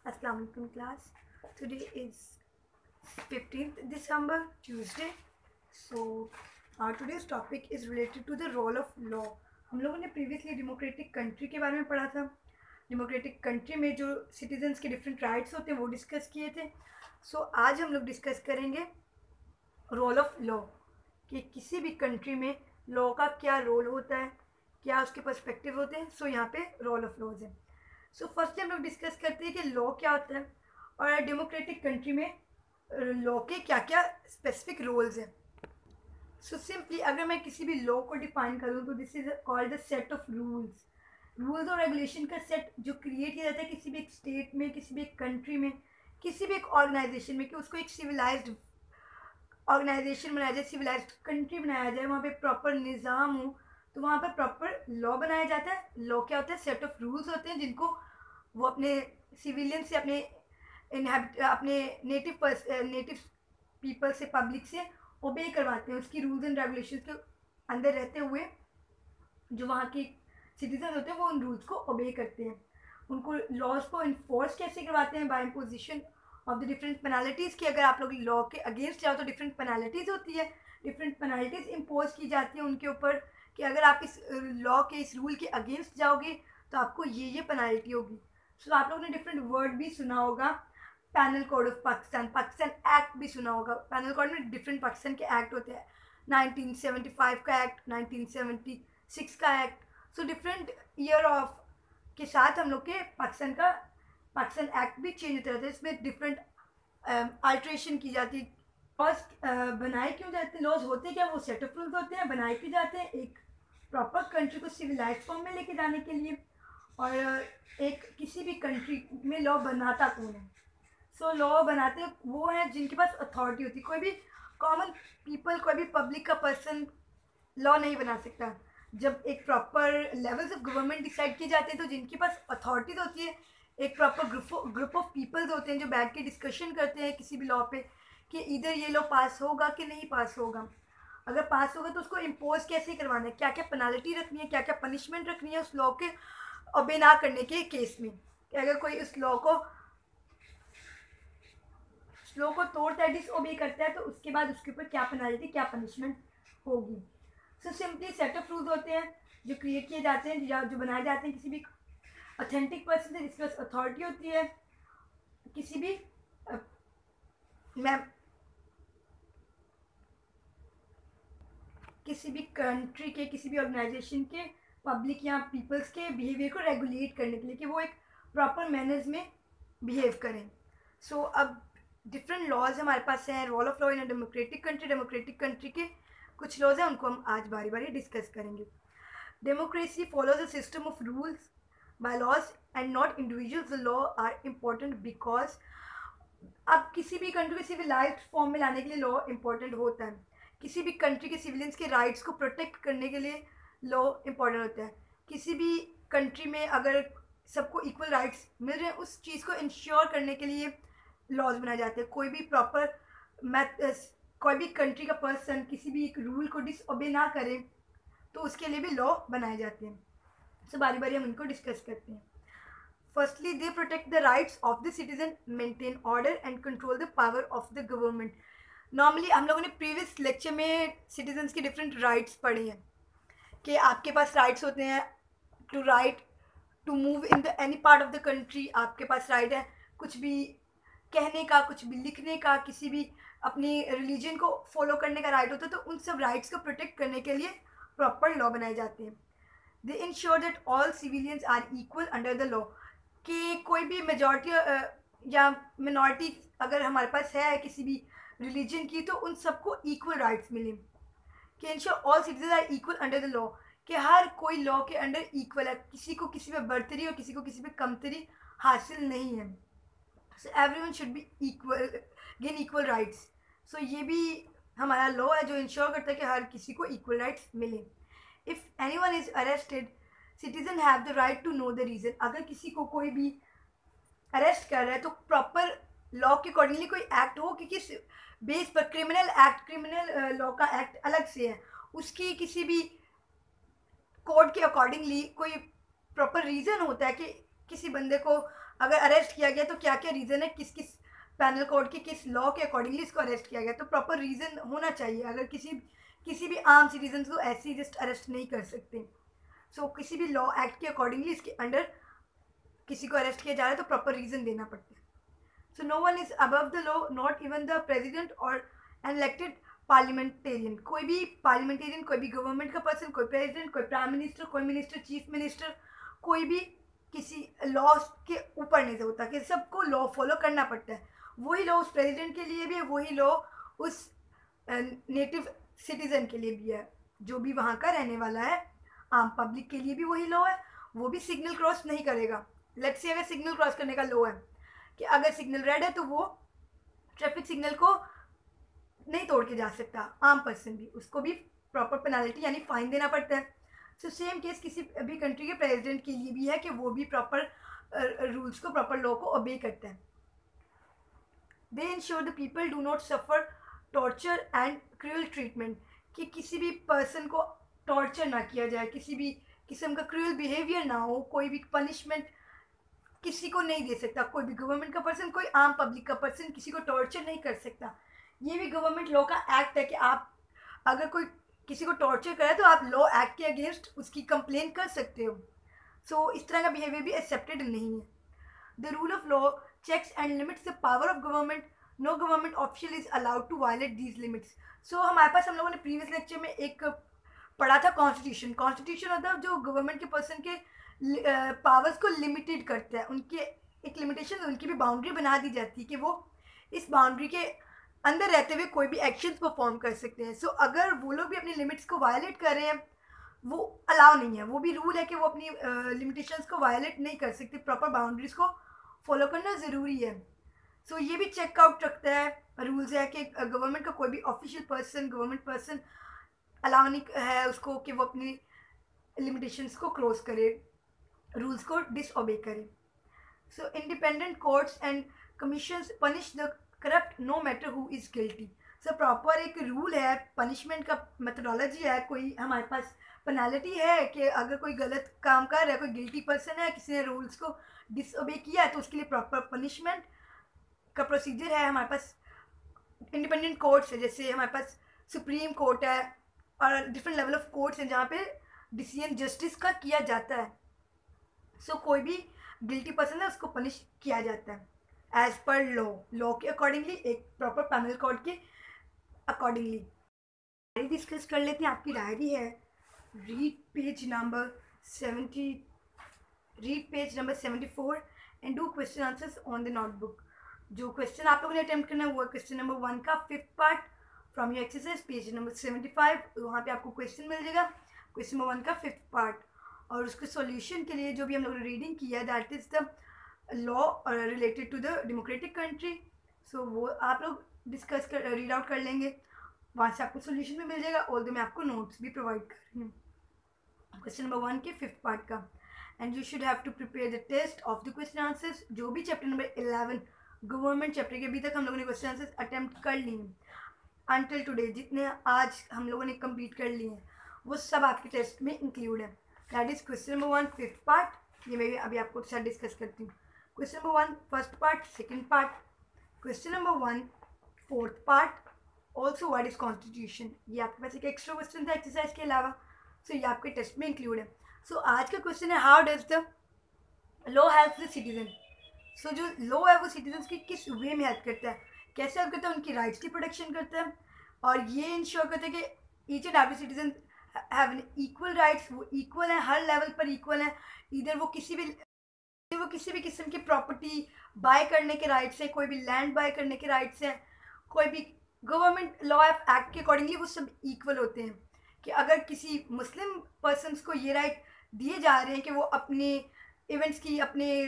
Assalamu alaikum class. Today is 15th December, Tuesday. So today's topic is related to the role of law. हम लोगों ने previously democratic country के बारे में पढ़ा था. डेमोक्रेटिक कंट्री में जो सिटीजन्स के डिफरेंट राइट्स होते हैं वो डिस्कस किए थे. सो आज हम लोग डिस्कस करेंगे रोल ऑफ लॉ कि किसी भी कंट्री में लॉ का क्या रोल होता है, क्या उसके पर्सपेक्टिव होते हैं. सो यहाँ पे रोल ऑफ लॉज है. सो फर्स्ट हम लोग डिस्कस करते हैं कि लॉ क्या होता है और डेमोक्रेटिक कंट्री में लॉ के क्या क्या स्पेसिफिक रोल्स हैं. सो सिंपली अगर मैं किसी भी लॉ को डिफाइन करूँ तो this is called the set of rules और रेगुलेशन का सेट जो क्रिएट किया जाता है किसी भी एक स्टेट में, किसी भी एक कंट्री में, किसी भी एक ऑर्गेनाइजेशन में, कि उसको एक सिविलाइज्ड ऑर्गेनाइजेशन बनाया जाए, सिविलाइज्ड कंट्री बनाया जाए, वहाँ पे प्रॉपर निज़ाम हो तो वहाँ पर प्रॉपर लॉ बनाया जाता है. लॉ क्या होता है? सेट ऑफ रूल्स होते हैं जिनको वो अपने सिविलियन से, अपने नेटिव पीपल से, पब्लिक से ओबे करवाते हैं. उसकी रूल्स एंड रेगुलेशंस के अंदर रहते हुए जो वहाँ के सिटीजन होते हैं वो उन रूल्स को ओबे करते हैं. उनको लॉज को इन्फोर्स कैसे करवाते हैं? By imposition of the different penalties. कि अगर आप लोग लॉ के अगेंस्ट जाओ तो डिफरेंट पेनाल्टीज़ होती है, डिफरेंट पेनाल्टीज़ इम्पोज की जाती है उनके ऊपर कि अगर आप इस लॉ के, इस रूल के अगेंस्ट जाओगे तो आपको ये पेनाल्टी होगी. सो आप लोगों ने डिफरेंट वर्ड भी सुना होगा. Panel code of Pakistan, Pakistan act भी सुना होगा. पैनल कोड में डिफरेंट पाकिस्तान के एक्ट होते हैं. 1975 का एक्ट, 1976 का act. So different year of के साथ हम लोग के पाकिस्तान एक्ट भी चेंज होते रहते हैं. इसमें डिफरेंट अल्ट्रेशन की जाती है. लॉज बनाए क्यों जाते हैं? लॉज होते क्या? वो सेट ऑफ रूल्स होते हैं, बनाए क्यों जाते हैं? एक प्रॉपर कंट्री को सिविलाइज फॉर्म में लेके जाने के लिए. और एक किसी भी कंट्री में लॉ बनाता कौन है? सो लॉ बनाते वो हैं जिनके पास अथॉरिटी होती है. कोई भी कॉमन पीपल, कोई भी पब्लिक का पर्सन लॉ नहीं बना सकता. जब एक proper levels of government decide किए जाते हैं तो जिनके पास अथॉरिटीज होती है, एक प्रॉपर ग्रुप ऑफ पीपल्स होते हैं जो बैठ के डिस्कशन करते हैं किसी भी लॉ पे कि इधर ये लॉ पास होगा कि नहीं पास होगा. अगर पास होगा तो उसको इम्पोज कैसे करवाना है, क्या क्या पेनाल्टी रखनी है, क्या क्या पनिशमेंट रखनी है उस लॉ के ओबे ना करने के केस में. कि अगर कोई उस लॉ को तोड़ता है, डिसओबे करता है, तो उसके बाद उसके ऊपर क्या पेनाल्टी, क्या पनिशमेंट होगी. So simply set of rules होते हैं जो क्रिएट किए जाते हैं, जो बनाए जाते हैं किसी भी ऑथेंटिक पर्सन से जिसके पास अथॉरिटी होती है, किसी भी कंट्री के, किसी भी ऑर्गेनाइजेशन के, पब्लिक या पीपल्स के बिहेवियर को रेगुलेट करने के लिए कि वो एक प्रॉपर मैनर्स में बिहेव करें. सो अब डिफरेंट लॉज हमारे पास हैं. Rule of law in democratic country के कुछ लॉज हैं, उनको हम आज बारी बारी डिस्कस करेंगे. Democracy follows a system of rules by laws and not individuals. The law are important because अब किसी भी कंट्री को सिविलाइज्ड फॉर्म में लाने के लिए लॉ इम्पोर्टेंट होता है. किसी भी कंट्री के सिविलियंस के राइट्स को प्रोटेक्ट करने के लिए लॉ इम्पोर्टेंट होता है. किसी भी कंट्री में अगर सबको इक्वल राइट्स मिल रहे हैं उस चीज़ को इंश्योर करने के लिए लॉज बनाए जाते हैं. कोई भी कंट्री का पर्सन किसी भी एक रूल को डिसओबे ना करे तो उसके लिए भी लॉ बनाए जाते हैं. सो बारी बारी हम इनको डिस्कस करते हैं. Firstly they protect the rights of the citizen, maintain order and control the power of the government. Normally हम लोगों ने प्रीवियस लेक्चर में सिटीजन्स की डिफरेंट राइट्स पढ़ी हैं कि आपके पास राइट्स होते हैं to move in the any part of the country. आपके पास राइट है कुछ भी कहने का, कुछ भी लिखने का, किसी भी अपनी रिलीजन को फॉलो करने का राइट होता है. तो उन सब राइट्स को प्रोटेक्ट करने के लिए प्रॉपर लॉ बनाए जाते हैं. They ensure that all civilians are equal under the law. कि कोई भी मेजॉरिटी या मिनॉरिटी अगर हमारे पास है किसी भी रिलीजन की तो उन सबको इक्वल राइट्स मिले. कि ensure all citizen are equal under the law. कि हर कोई लॉ के अंडर इक्वल है, किसी को किसी पे बढ़तरी और किसी को किसी पे कमतरी हासिल नहीं है. So everyone should be equal, gain equal rights. So ये भी हमारा लॉ है जो इंश्योर करता है कि हर किसी को इक्वल राइट्स मिले. If anyone is arrested, citizen have the right to know the reason. अगर किसी को कोई भी अरेस्ट कर रहा है तो प्रॉपर लॉ के अकॉर्डिंगली कोई एक्ट हो कि किस बेस पर. क्रिमिनल लॉ का एक्ट अलग से है, उसकी किसी भी कोड के अकॉर्डिंगली कोई प्रॉपर रीज़न होता है कि किसी बंदे को अगर अरेस्ट किया गया तो क्या क्या रीज़न है, किस किस पैनल कोड के किस लॉ के अकॉर्डिंगली इसको अरेस्ट किया गया, तो प्रॉपर रीज़न होना चाहिए। अगर किसी भी आम सिटीजन को ऐसे ही जस्ट अरेस्ट नहीं कर सकते। सो किसी भी लॉ एक्ट के अकॉर्डिंगली इसके अंडर किसी को अरेस्ट किया जा रहा है तो प्रॉपर रीज़न देना पड़ता है। So no one is above the law, not even the president or an elected parliamentarian. कोई भी पार्लियामेंटेरियन, कोई भी गवर्नमेंट का पर्सन, कोई प्रेसिडेंट, कोई प्राइम मिनिस्टर, कोई मिनिस्टर, चीफ मिनिस्टर, कोई भी किसी लॉ के ऊपर नहीं होता, कि सबको लॉ फॉलो करना पड़ता है। वही लॉ उस प्रेसिडेंट के लिए भी है, वही लॉ उस नेटिव सिटीज़न के लिए भी है, जो भी वहाँ का रहने वाला है। आम पब्लिक के लिए भी वही लॉ है, वो भी सिग्नल क्रॉस नहीं करेगा। लेट्स से अगर सिग्नल क्रॉस करने का लॉ है कि अगर सिग्नल रेड है तो वो ट्रैफिक सिग्नल को नहीं तोड़ के जा सकता, आम पर्सन भी, उसको भी प्रॉपर पेनाल्टी यानी फाइन देना पड़ता है। सो सेम केस किसी भी कंट्री के प्रेसिडेंट के लिए भी है कि वो भी प्रॉपर रूल्स को, प्रॉपर लॉ को ओबे करता है। They ensure the people do not suffer torture and cruel treatment, कि किसी भी पर्सन को टॉर्चर ना किया जाए, किसी भी किस्म का क्रूअल बिहेवियर ना हो, कोई भी पनिशमेंट किसी को नहीं दे सकता। कोई भी गवर्नमेंट का पर्सन, कोई आम पब्लिक का पर्सन किसी को टॉर्चर नहीं कर सकता। ये भी गवर्नमेंट लॉ का एक्ट है कि आप अगर कोई किसी को टॉर्चर करे तो आप लॉ एक्ट के अगेंस्ट उसकी कंप्लेन कर सकते हो। सो इस तरह का बिहेवियर भी एक्सेप्टेड नहीं है। The rule of law checks and limits the power of government. No government official is allowed to violate these limits. So हमारे पास, हम लोगों ने प्रीवियस लेक्चर में एक पढ़ा था कॉन्स्टिट्यूशन। कॉन्स्टिट्यूशन मतलब जो गवर्नमेंट के पर्सन के पावर्स को लिमिटेड करता है, उनके एक लिमिटेशन, उनकी भी बाउंड्री बना दी जाती है कि वो इस बाउंड्री के अंदर रहते हुए कोई भी एक्शंस परफॉर्म कर सकते हैं। सो अगर वो लोग भी अपनी लिमिट्स को वायलेट कर रहे हैं, वो अलाउ नहीं है, वो भी रूल है कि वो अपनी लिमिटेशंस को वायलेट नहीं कर सकते, प्रॉपर बाउंड्रीज को फॉलो करना ज़रूरी है। सो ये भी चेकआउट रखता है, रूल्स है कि गवर्नमेंट का कोई भी official person, government person allow नहीं है उसको कि वो अपनी लिमिटेशंस को क्रॉस करे, रूल्स को डिसओबे करे। So independent courts and commissions punish the corrupt no matter who is guilty. So proper एक रूल है, पनिशमेंट का मेथडोलॉजी है, कोई हमारे पास पेनाल्टी है कि अगर कोई गलत काम कर रहा है, कोई गिल्टी पर्सन है, किसी ने रूल्स को डिसओबे किया है तो उसके लिए प्रॉपर पनिशमेंट का प्रोसीजर है। हमारे पास इंडिपेंडेंट कोर्ट्स है, जैसे हमारे पास सुप्रीम कोर्ट है और डिफरेंट लेवल ऑफ कोर्ट्स हैं जहाँ पे डिसीजन जस्टिस का किया जाता है। सो कोई भी गिल्टी पर्सन है उसको पनिश किया जाता है एज पर लॉ के अकॉर्डिंगली, एक प्रॉपर पैनल कोड के अकॉर्डिंगली। डायरी डिस्कस कर लेते हैं। आपकी डायरी है, read page number 74 and do question answers on the notebook. जो क्वेश्चन आप लोगों ने अटेम्प्ट करना है वो है क्वेश्चन नंबर 1 का 5th part from your exercise page number 75। वहाँ पे आपको क्वेश्चन मिल जाएगा, क्वेश्चन नंबर 1 का 5th पार्ट। और उसके सॉल्यूशन के लिए जो भी हम लोगों ने रीडिंग किया है, that is the law related to the democratic country. So वो आप लोग डिस्कस कर, रीड आउट कर लेंगे, वहाँ से आपको सॉल्यूशन भी मिल जाएगा, और मैं आपको नोट्स भी प्रोवाइड कर रही हूँ क्वेश्चन नंबर 1 के 5th पार्ट का। And you should have to prepare the test of the question answers. जो भी चैप्टर नंबर 11 गवर्नमेंट चैप्टर के अभी तक हम लोगों ने क्वेश्चन आंसर्स अटेम्प्ट कर लिए हैं अनटिल टुडे, जितने आज हम लोगों ने कंप्लीट कर लिए हैं, वो सब आपके टेस्ट में इंक्लूड है। That is question number 1 5th part. ये मैं अभी आपको साथ डिस्कस करती हूँ। Question number 1 first part, second part, question number 1 4th part, also what is constitution. ये आपके पास एक एक्स्ट्रा क्वेश्चन था एक्सरसाइज के अलावा, सो ये आपके टेस्ट में इंक्लूड है। सो आज का क्वेश्चन है, how does the law help the citizen. So जो लॉ है वो सिटीजन की किस वे में हेल्प करता है, कैसे हेल्प करता है, उनकी राइट्स की प्रोटेक्शन करता है, और ये इंश्योर करता है कि each and every citizen have an equal rights, वो इक्वल है, हर लेवल पर इक्वल है। इधर वो किसी भी किस्म की प्रॉपर्टी बाय करने के राइट्स हैं, कोई भी लैंड बाय करने के राइट्स हैं, कोई भी गवर्नमेंट लॉ एक्ट के अकॉर्डिंगली वो सब इक्वल होते हैं। कि अगर किसी मुस्लिम पर्सनस को ये राइट दिए जा रहे हैं कि वो अपने इवेंट्स की, अपने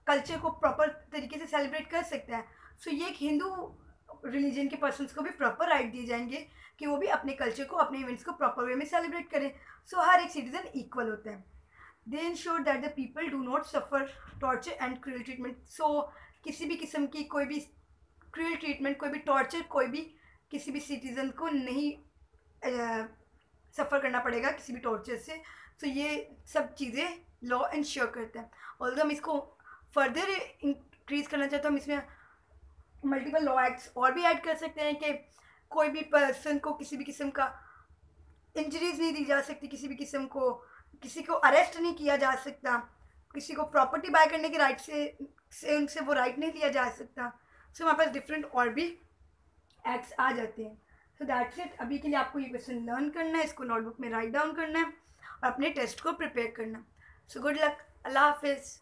कल्चर को प्रॉपर तरीके से सेलिब्रेट कर सकता है, सो ये एक हिंदू रिलीजन के पर्सनस को भी प्रॉपर राइट दिए जाएंगे कि वो भी अपने कल्चर को, अपने इवेंट्स को प्रॉपर वे में सेलिब्रेट करें। सो हर एक सिटीजन इक्वल होता है। They ensure that the people do not suffer torture and cruel treatment. So किसी भी किस्म की कोई भी क्रूअल ट्रीटमेंट, कोई भी टॉर्चर, कोई भी किसी भी सिटीज़न को नहीं सफ़र करना पड़ेगा किसी भी टॉर्चर से। सो ये सब चीज़ें लॉ इंश्योर करता है। और हम इसको फर्दर इंक्रीज करना चाहे तो हम इसमें मल्टीपल लॉ एक्ट्स और भी ऐड कर सकते हैं कि कोई भी पर्सन को किसी भी किस्म का इंजरीज नहीं दी जा सकती, किसी को अरेस्ट नहीं किया जा सकता, किसी को प्रॉपर्टी बाय करने के राइट से उनसे वो राइट नहीं लिया जा सकता। सो हमारे पास डिफरेंट और भी एक्ट्स आ जाते हैं। So that's it. अभी के लिए आपको ये क्वेश्चन लर्न करना है, इसको नोटबुक में राइट डाउन करना है और अपने टेस्ट को प्रिपेयर करना। So good luck. अल्लाह हाफिज़।